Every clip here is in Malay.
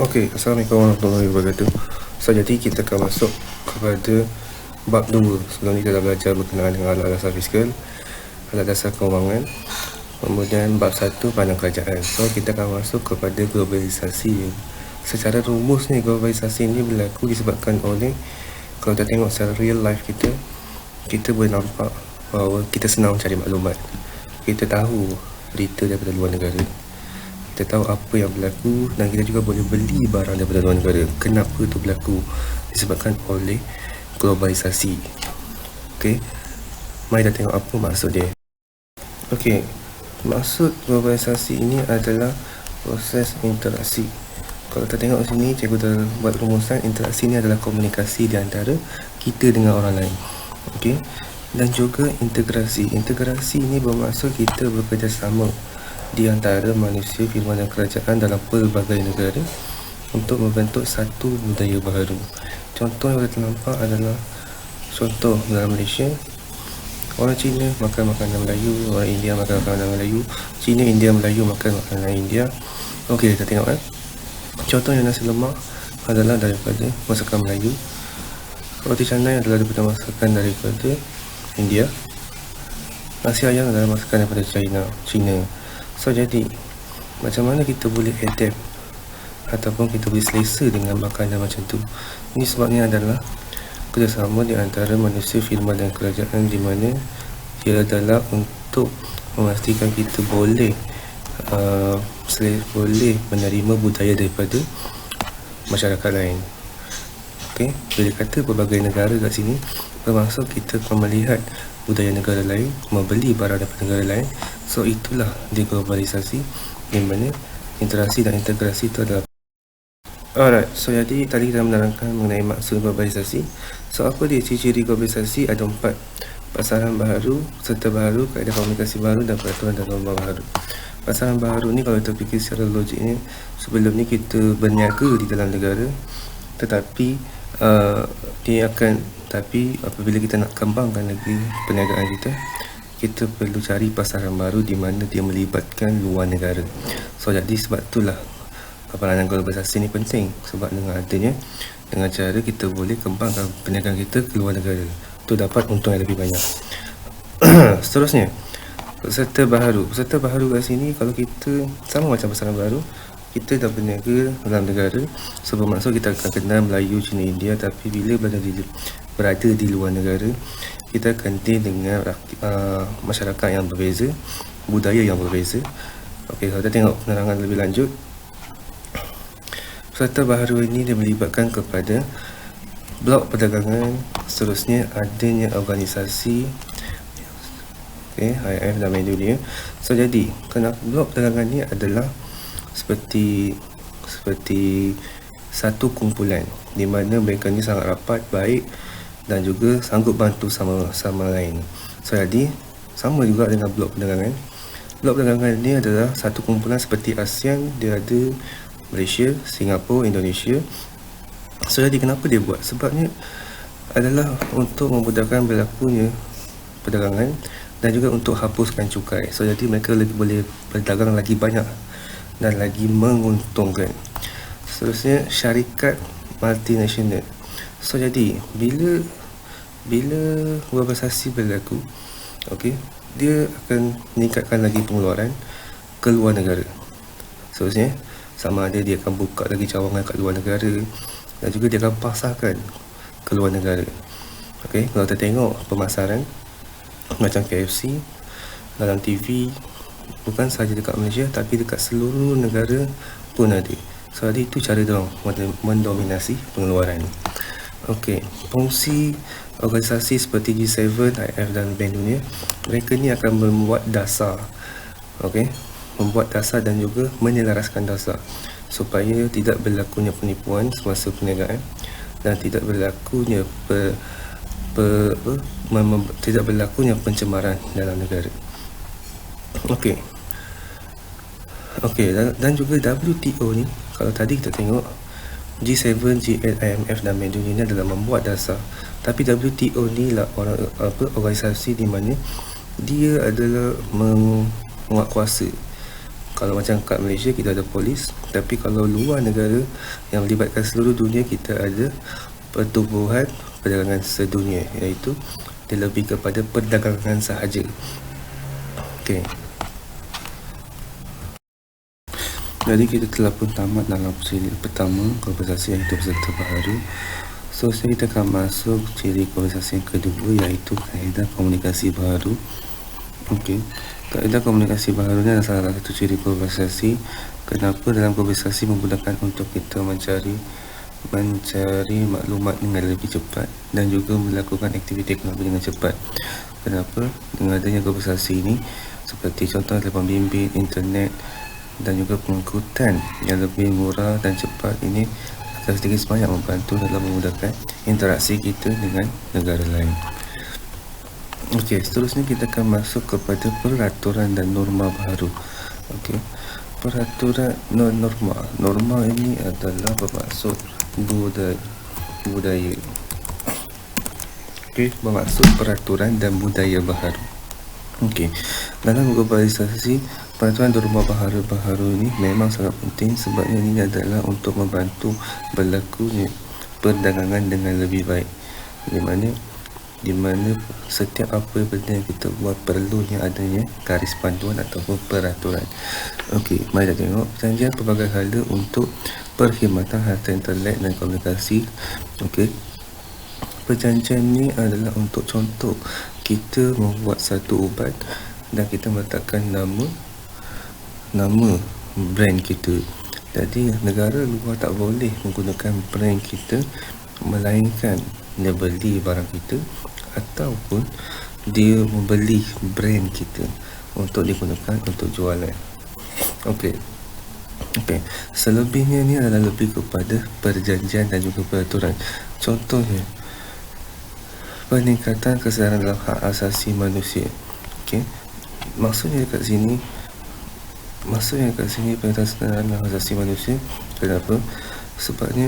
Okey, Assalamualaikum warahmatullahi wabarakatuh. So, jadi kita akan masuk kepada bab 2. Sebelum ni kita dah belajar berkenaan dengan alat dasar fiskal, alat dasar keuangan. Kemudian bab 1, pandang kerajaan. So, kita akan masuk kepada globalisasi. Secara rumus ni, globalisasi ni berlaku disebabkan oleh, kalau kita tengok secara real life kita boleh nampak bahawa kita senang cari maklumat. Kita tahu berita daripada luar negara, kita tahu apa yang berlaku, dan kita juga boleh beli barang daripada luar negara. Kenapa itu berlaku? Disebabkan oleh globalisasi. Okey, mari kita tengok apa maksud dia. Okey, maksud globalisasi ini adalah proses interaksi. Kalau kita tengok sini, cikgu dah buat rumusan. Interaksi ini adalah komunikasi di antara kita dengan orang lain. Okey, dan juga integrasi. Integrasi ini bermaksud kita bekerjasama di antara manusia, firma dan kerajaan dalam pelbagai negara untuk membentuk satu budaya baru. Contoh yang kita nampak adalah, contoh dalam Malaysia, orang Cina makan makanan Melayu, orang India makan makanan Melayu, Cina, India, Melayu makan makanan India. Okey, kita tengok contohnya nasi lemak adalah daripada masakan Melayu, roti canai adalah daripada masakan daripada India, nasi ayam adalah masakan daripada China. So, jadi macam mana kita boleh adapt ataupun kita boleh selesa dengan makanan macam tu? Ini sebabnya adalah kerjasama di antara manusia, firma dan kerajaan, di mana dia adalah untuk memastikan kita boleh menerima budaya daripada masyarakat lain. Okey, bila kata berbagai negara kat sini, bermaksud kita akan melihat budaya negara lain, membeli barang daripada negara lain. So, itulah deglobalisasi, di mana interaksi dan integrasi itu adalah. Alright, so jadi tadi kita menerangkan mengenai maksud globalisasi. So, apa dia ciri-ciri globalisasi? Ada 4: pasaran baru, serta baru, kaedah komunikasi baru, dan peraturan dan norma baru. Pasaran baru ni, kalau kita fikir secara logiknya, sebelum ni kita berniaga di dalam negara, tetapi tapi apabila kita nak kembangkan lagi perniagaan kita perlu cari pasaran baru di mana dia melibatkan luar negara. So, jadi sebab itulah peranan globalisasi ni penting, sebab dengan cara kita boleh kembangkan perniagaan kita ke luar negara, tu dapat untung yang lebih banyak. Seterusnya, peserta baharu. Peserta baharu kat sini, kalau kita sama macam pasaran baru, kita dah berniaga dalam negara, so bermaksud kita akan kenal Melayu, Cina, India. Tapi bila berada di luar negara, kita akan deal dengan masyarakat yang berbeza, budaya yang berbeza. Okey, kalau kita tengok penerangan lebih lanjut, peserta baharu ini dia melibatkan kepada blok perdagangan. Seterusnya, adanya organisasi, IMF dan dunia. So, jadi kenapa blok perdagangan ni adalah seperti satu kumpulan di mana mereka ni sangat rapat, baik, dan juga sanggup bantu sama lain. So, jadi sama juga dengan blok perdagangan. Blok perdagangan ni adalah satu kumpulan seperti ASEAN, dia ada Malaysia, Singapura, Indonesia. So, jadi kenapa dia buat? Sebabnya adalah untuk memudahkan berlakunya perdagangan dan juga untuk hapuskan cukai. So, jadi mereka boleh berdagang lagi banyak dan lagi menguntungkan. Seterusnya, syarikat multinasional. So, jadi bila globalisasi berlaku, okey, dia akan meningkatkan lagi pengeluaran ke luar negara. Seterusnya, sama ada dia akan buka lagi cawangan kat luar negara, dan juga dia akan pasarkan ke luar negara. Okey, kalau kita tengok pemasaran macam KFC dalam TV, bukan sahaja dekat Malaysia, tapi dekat seluruh negara pun ada. So, jadi itu cara diorang mendominasi pengeluaran. Okey, fungsi organisasi seperti G7, IMF dan Bank Dunia, mereka ni akan membuat dasar. Okey, membuat dasar dan juga menyelaraskan dasar supaya tidak berlakunya penipuan semasa perniagaan dan tidak berlakunya tidak berlakunya pencemaran dalam negara. Okey, dan juga WTO ni, kalau tadi kita tengok G7, G8, IMF dan Bank Dunia ni adalah membuat dasar, tapi WTO ni lah organisasi di mana dia adalah menguatkuasa Kalau macam kat Malaysia kita ada polis, tapi kalau luar negara yang melibatkan seluruh dunia, kita ada Pertubuhan Perdagangan Sedunia, iaitu dia lebih kepada perdagangan sahaja. Okey. Jadi kita telah pun tamat dalam siri pertama, konversasi iaitu peserta baharu. So, kita akan masuk ciri konversasi yang kedua, iaitu kaedah komunikasi baharu. Okey. Kaedah komunikasi baharu ni adalah salah satu ciri konversasi. Kenapa dalam konversasi memudahkan untuk kita mencari maklumat dengan lebih cepat dan juga melakukan aktiviti ekonomi dengan cepat. Kenapa? Dengan adanya konversasi ini, seperti contoh telefon bimbit, internet dan juga pengangkutan yang lebih murah dan cepat, ini akan sedikit sebanyak membantu dalam memudahkan interaksi kita dengan negara lain. Okey, seterusnya kita akan masuk kepada peraturan dan norma baharu. Okey, peraturan norma ini adalah bermaksud budaya. Okey, bermaksud peraturan dan budaya baharu. Okey, dalam globalisasi, peraturan norma baharu ini memang sangat penting, sebabnya ini adalah untuk membantu berlakunya perdagangan dengan lebih baik, di mana setiap apa benda yang kita buat perlunya adanya garis panduan ataupun peraturan. Okey, mari kita tengok perjanjian pelbagai hala untuk perkhidmatan harta intelek dan komunikasi. Okey, perjanjian ni adalah untuk contoh kita membuat satu ubat dan kita meletakkan nama brand kita. Jadi negara luar tak boleh menggunakan brand kita, melainkan dia beli barang kita ataupun dia membeli brand kita untuk digunakan untuk jualan. Okey, selebihnya ni adalah lebih kepada perjanjian dan juga peraturan. Contohnya, peningkatan kesedaran dalam hak asasi manusia. Okey, maksudnya kat sini peningkatan kesedaran dalam hak asasi manusia. Kenapa? Sebabnya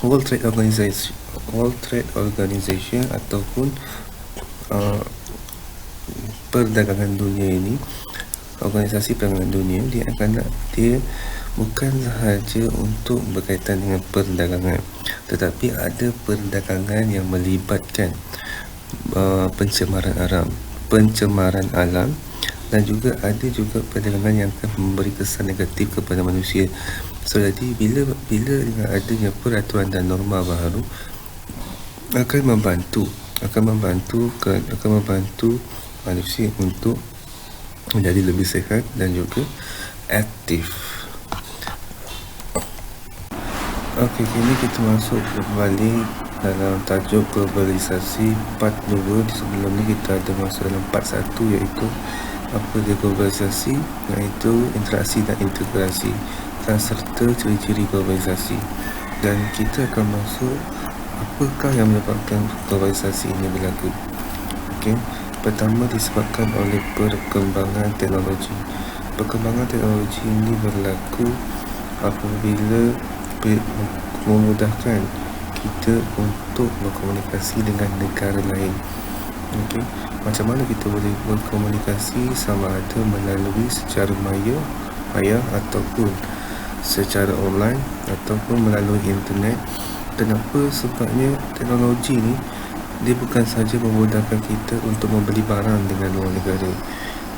World Trade Organization ataupun perdagangan dunia ini, organisasi perdagangan dunia, dia bukan sahaja untuk berkaitan dengan perdagangan, tetapi ada perdagangan yang melibatkan pencemaran alam dan juga ada juga perdagangan yang akan memberi kesan negatif kepada manusia. So, jadi bila dengan adanya peraturan dan norma baharu akan membantu manusia untuk menjadi lebih sihat dan juga aktif. Okey, kini kita masuk kembali dalam tajuk globalisasi part 2. Sebelum ni kita ada masuk dalam part 1, iaitu apa dia globalisasi, iaitu interaksi dan integrasi dan serta ciri-ciri globalisasi. Dan kita akan masuk apakah yang menyebabkan globalisasi ini berlaku. Okey, pertama disebabkan oleh perkembangan teknologi. Perkembangan teknologi ini berlaku apabila memudahkan kita untuk berkomunikasi dengan negara lain. Okey, macam mana kita boleh berkomunikasi, sama ada melalui secara maya ataupun secara online ataupun melalui internet. Kenapa? Sebabnya teknologi ni dia bukan sahaja memudahkan kita untuk membeli barang dengan luar negara.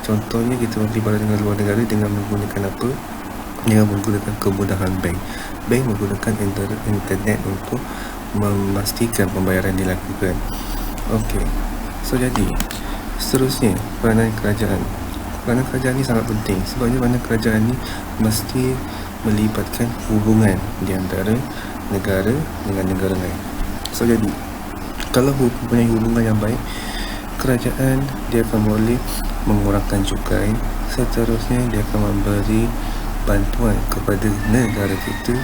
Contohnya, kita membeli barang dengan luar negara dengan menggunakan apa? Dengan menggunakan kemudahan bank menggunakan internet untuk memastikan pembayaran dilakukan. Okey, so jadi seterusnya, peranan kerajaan ni sangat penting, sebabnya peranan kerajaan ni mesti melibatkan hubungan di antara negara dengan negara lain. So jadi kalau mempunyai hubungan yang baik, kerajaan dia akan boleh mengurangkan cukai. Seterusnya, dia akan memberi bantuan kepada negara kita.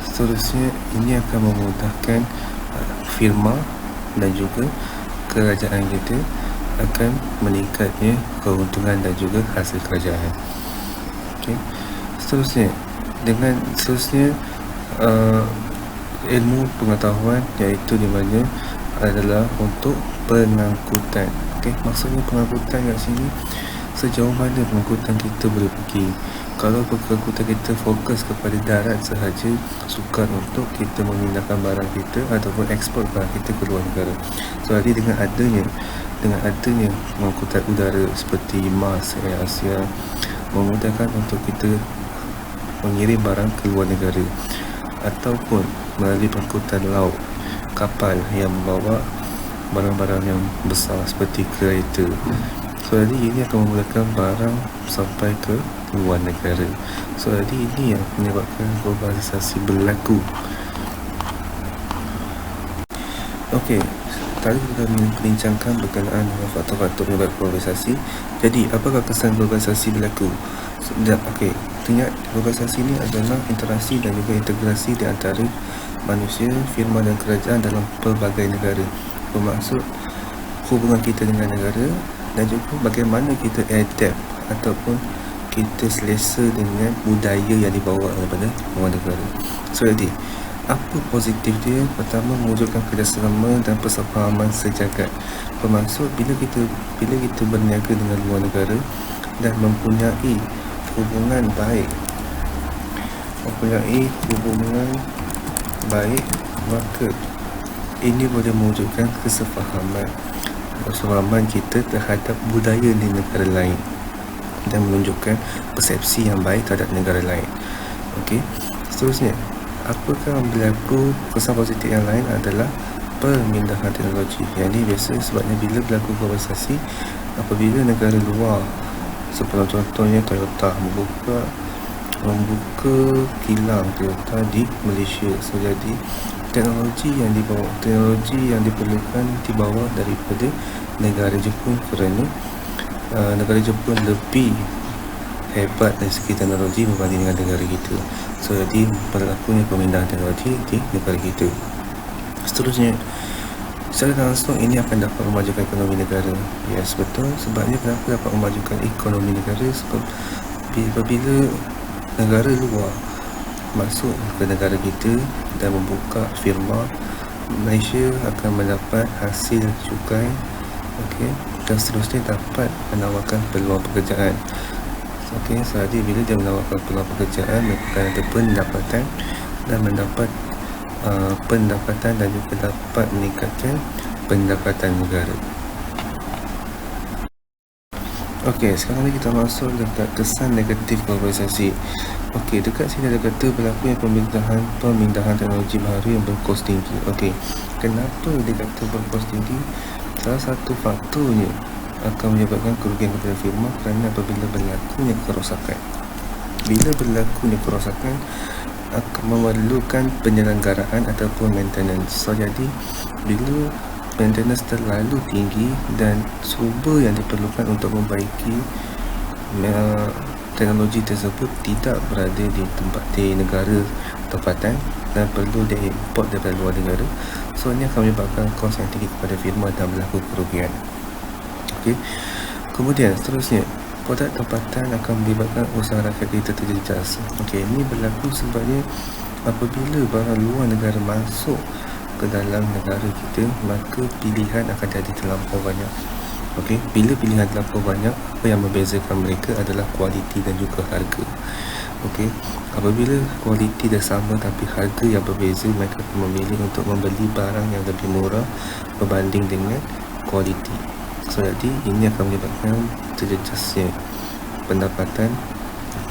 Seterusnya, ini akan memudahkan firma dan juga kerajaan kita akan meningkatnya keuntungan dan juga hasil kerajaan. Okey, seterusnya ilmu pengetahuan, iaitu di mana adalah untuk pengangkutan. Okey, maksudnya pengangkutan kat sini sejauh mana pengangkutan kita boleh pergi. Kalau pengangkutan kita fokus kepada darat sahaja, sukar untuk kita memindahkan barang kita ataupun ekspor barang kita ke luar negara. So jadi dengan adanya pengangkutan udara seperti Mars, Air Asia, memudahkan untuk kita mengirim barang ke luar negara, ataupun melalui pengangkutan laut, kapal yang membawa barang-barang yang besar seperti kereta. So jadi ini akan memudahkan barang sampai ke luar negara. So jadi ini yang menyebabkan globalisasi berlaku. Okey, tadi kita membincangkan berkenaan dengan faktor-faktor penyebab globalisasi. Jadi apakah kesan globalisasi berlaku? Okey, ingat globalisasi ini adalah interaksi dan juga integrasi di antara manusia, firma dan kerajaan dalam pelbagai negara. Bermaksud hubungan kita dengan negara dan juga bagaimana kita adapt ataupun kita selesa dengan budaya yang dibawa daripada luar negara. So jadi apa positif dia? Pertama, mewujudkan kerjasama dan persefahaman sejagat. Bermaksud bila kita berniaga dengan luar negara dan mempunyai hubungan baik, maka ini boleh mewujudkan kesefahaman kita terhadap budaya di negara lain dan menunjukkan persepsi yang baik terhadap negara lain. Okey, seterusnya, apakah yang berlaku? Kesan positif yang lain adalah pemindahan teknologi. Yang ini biasa sebabnya bila berlaku globalisasi, apabila negara luar, seperti contohnya Toyota membuka kilang Toyota di Malaysia. So jadi teknologi yang diperlukan dibawa daripada negara Jepun, kerana negara Jepun lebih hebat dari segi teknologi berbanding dengan negara kita. So jadi berlakunya pemindahan teknologi di negara kita. Seterusnya, secara langsung ini akan dapat memajukan ekonomi negara. Yes, betul. Sebabnya kenapa dapat memajukan ekonomi negara? Sebab apabila negara luar masuk ke negara kita dan membuka firma, Malaysia akan mendapat hasil cukai, dan seterusnya dapat menawarkan peluang pekerjaan. Jadi bila dia menawarkan peluang pekerjaan, mereka akan ada pendapatan dan juga dapat meningkatkan pendapatan negara. Sekarang ni kita masuk dekat kesan negatif globalisasi. Dekat sini ada kata berlakunya pemindahan teknologi baru yang berkos tinggi. Kenapa dia kata berkos tinggi? Salah satu faktornya akan menyebabkan kerugian kepada firma kerana apabila berlakunya kerosakan. Bila berlakunya kerosakan, akan memerlukan penyelenggaraan ataupun maintenance. So jadi bila maintenance terlalu tinggi dan sumber yang diperlukan untuk membaiki teknologi tersebut tidak berada di negara tempatan dan perlu diimport dari luar negara, so ini akan menyebabkan kos yang tinggi kepada firma dan berlaku kerugian. Kemudian seterusnya, produk tempatan akan menyebabkan usaha rakyat kita terjejas. Ini berlaku sebabnya apabila barang luar negara masuk ke dalam negara kita, maka pilihan akan jadi terlampau banyak. Bila pilihan terlampau banyak, apa yang membezakan mereka adalah kualiti dan juga harga. Apabila kualiti dah sama tapi harga yang berbeza, mereka akan memilih untuk membeli barang yang lebih murah berbanding dengan kualiti. So jadi ini akan menyebabkan terjejasnya pendapatan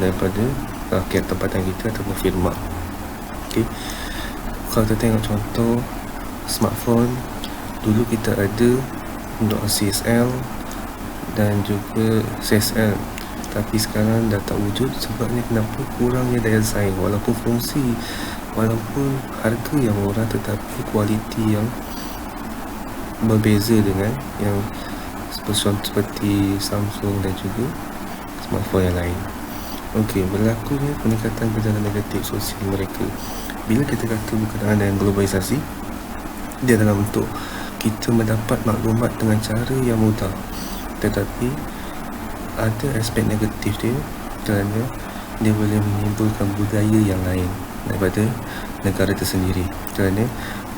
daripada rakyat tempatan kita ataupun firma. Kalau kita tengok contoh smartphone, dulu kita ada untuk CSL dan juga CSL, tapi sekarang dah tak wujud. Sebabnya kenapa? Kurangnya daya saing. Walaupun harga yang murah, tetapi kualiti yang berbeza dengan yang seperti Samsung dan juga smartphone yang lain. Berlakunya peningkatan gejala negatif sosial mereka. Bila kita kata berkenaan dengan globalisasi, dia dalam bentuk kita mendapat maklumat dengan cara yang mudah, tetapi ada aspek negatif dia kerana dia boleh menimbulkan budaya yang lain daripada negara tersendiri. Kerana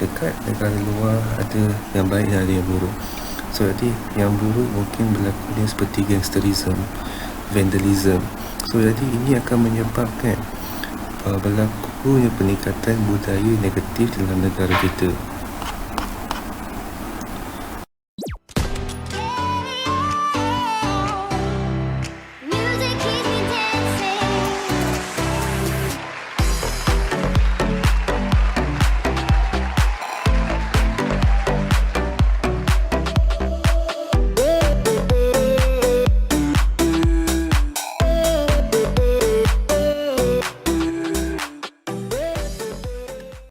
dekat negara luar ada yang baik dan ada yang buruk. So jadi yang buruk mungkin berlakunya seperti gangsterism, vandalism. So jadi ini akan menyebabkan berlakunya peningkatan budaya negatif dalam negara kita.